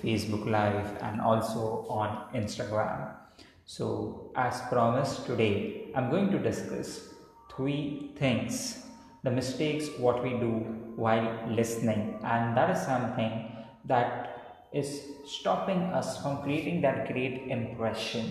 Facebook Live, and also on Instagram. So, as promised, today I'm going to discuss three things, the mistakes what we do while listening, and that is something that is stopping us from creating that great impression.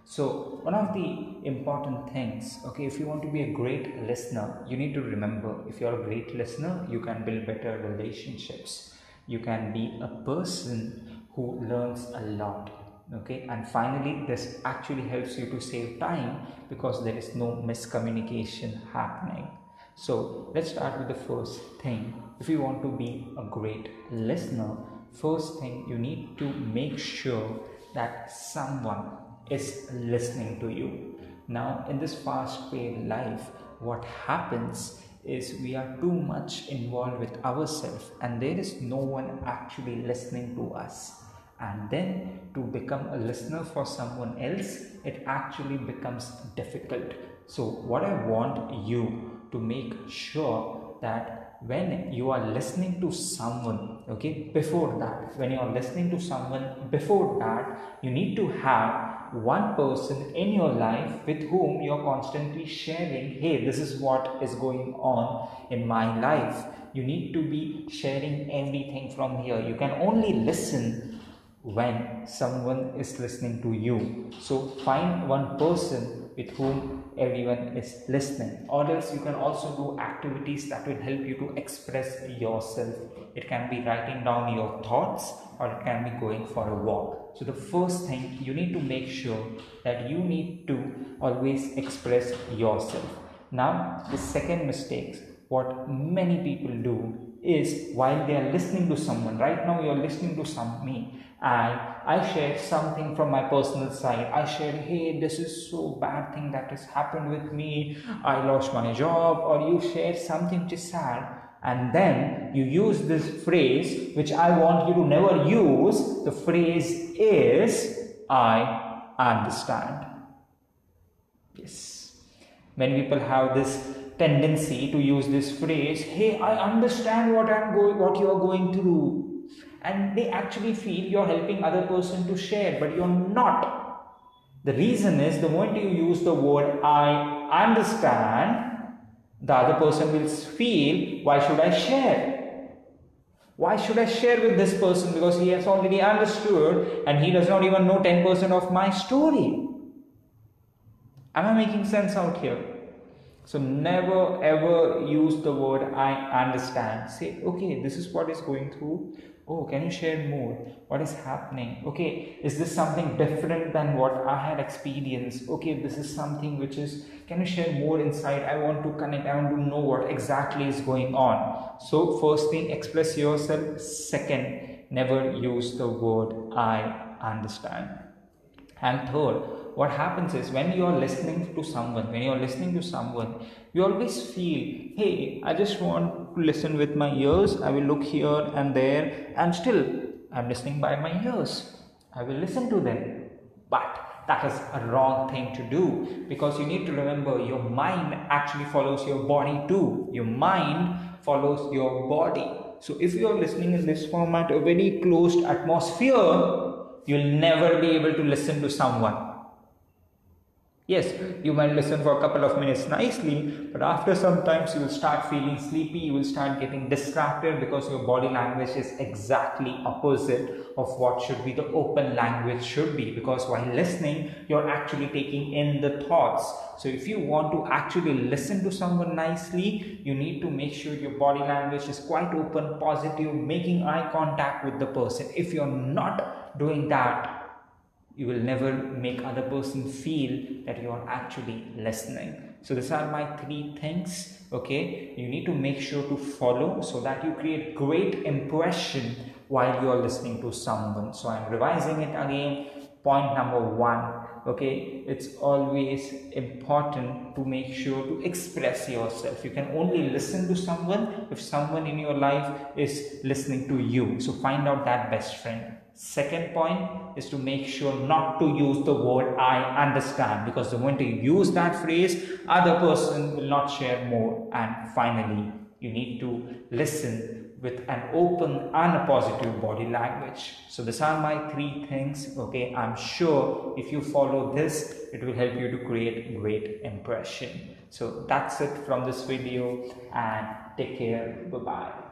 So one of the important things, okay, if you want to be a great listener, you need to remember, if you're a great listener, you can build better relationships. You can be a person who learns a lot. Okay, and finally, this actually helps you to save time because there is no miscommunication happening. So let's start with the first thing. If you want to be a great listener, first thing you need to make sure that someone is listening to you. Now, in this fast-paced life, what happens is we are too much involved with ourselves and there is no one actually listening to us. And then to become a listener for someone else, it actually becomes difficult. So what I want you to make sure that when you are listening to someone, okay, before that, when you are listening to someone, before that, you need to have one person in your life with whom you are constantly sharing, hey, this is what is going on in my life. You need to be sharing everything from here. You can only listen when someone is listening to you. So find one person with whom everyone is listening, or else you can also do activities that will help you to express yourself. It can be writing down your thoughts, or it can be going for a walk. So the first thing, you need to make sure that you need to always express yourself. Now the second mistake what many people do is, while they are listening to someone, right now you are listening to me, and I share something from my personal side. I share, hey, this is so bad thing that has happened with me, I lost my job, or you share something which is sad, and then you use this phrase which I want you to never use. The phrase is, I understand. Yes, many people have this tendency to use this phrase, hey, I understand what you are going through, and they actually feel you're helping other person to share, but you're not. The reason is, the moment you use the word I understand, the other person will feel, why should I share? Why should I share with this person? Because he has already understood and he does not even know 10% of my story. Am I making sense out here? So never ever use the word I understand. Say, okay, this is what is going through. Oh, can you share more? What is happening? Okay, is this something different than what I had experienced? Okay, this is something which is, can you share more insight? I want to connect, I want to know what exactly is going on. So first thing, express yourself. Second, never use the word I understand. And third, what happens is, when you are listening to someone, you always feel, hey, I just want to listen with my ears. I will look here and there, and still I'm listening by my ears. I will listen to them. But that is a wrong thing to do, because you need to remember, your mind actually follows your body too. Your mind follows your body. So if you are listening in this format, a very closed atmosphere, you'll never be able to listen to someone. Yes, you might listen for a couple of minutes nicely, but after some time you will start feeling sleepy, you will start getting distracted, because your body language is exactly opposite of what should be the open language should be. Because while listening, you're actually taking in the thoughts. So if you want to actually listen to someone nicely, you need to make sure your body language is quite open, positive, making eye contact with the person. If you're not doing that, you will never make other person feel that you are actually listening. So these are my three things, okay, you need to make sure to follow, so that you create great impression while you are listening to someone. So I'm revising it again. Point number one, okay, it's always important to make sure to express yourself. You can only listen to someone if someone in your life is listening to you. So find out that best friend. Second point is to make sure not to use the word I understand, because the moment you use that phrase, other person will not share more. And finally, you need to listen with an open and a positive body language. So these are my 3 things. Okay, I'm sure if you follow this, it will help you to create great impression. So that's it from this video, and take care. Bye bye.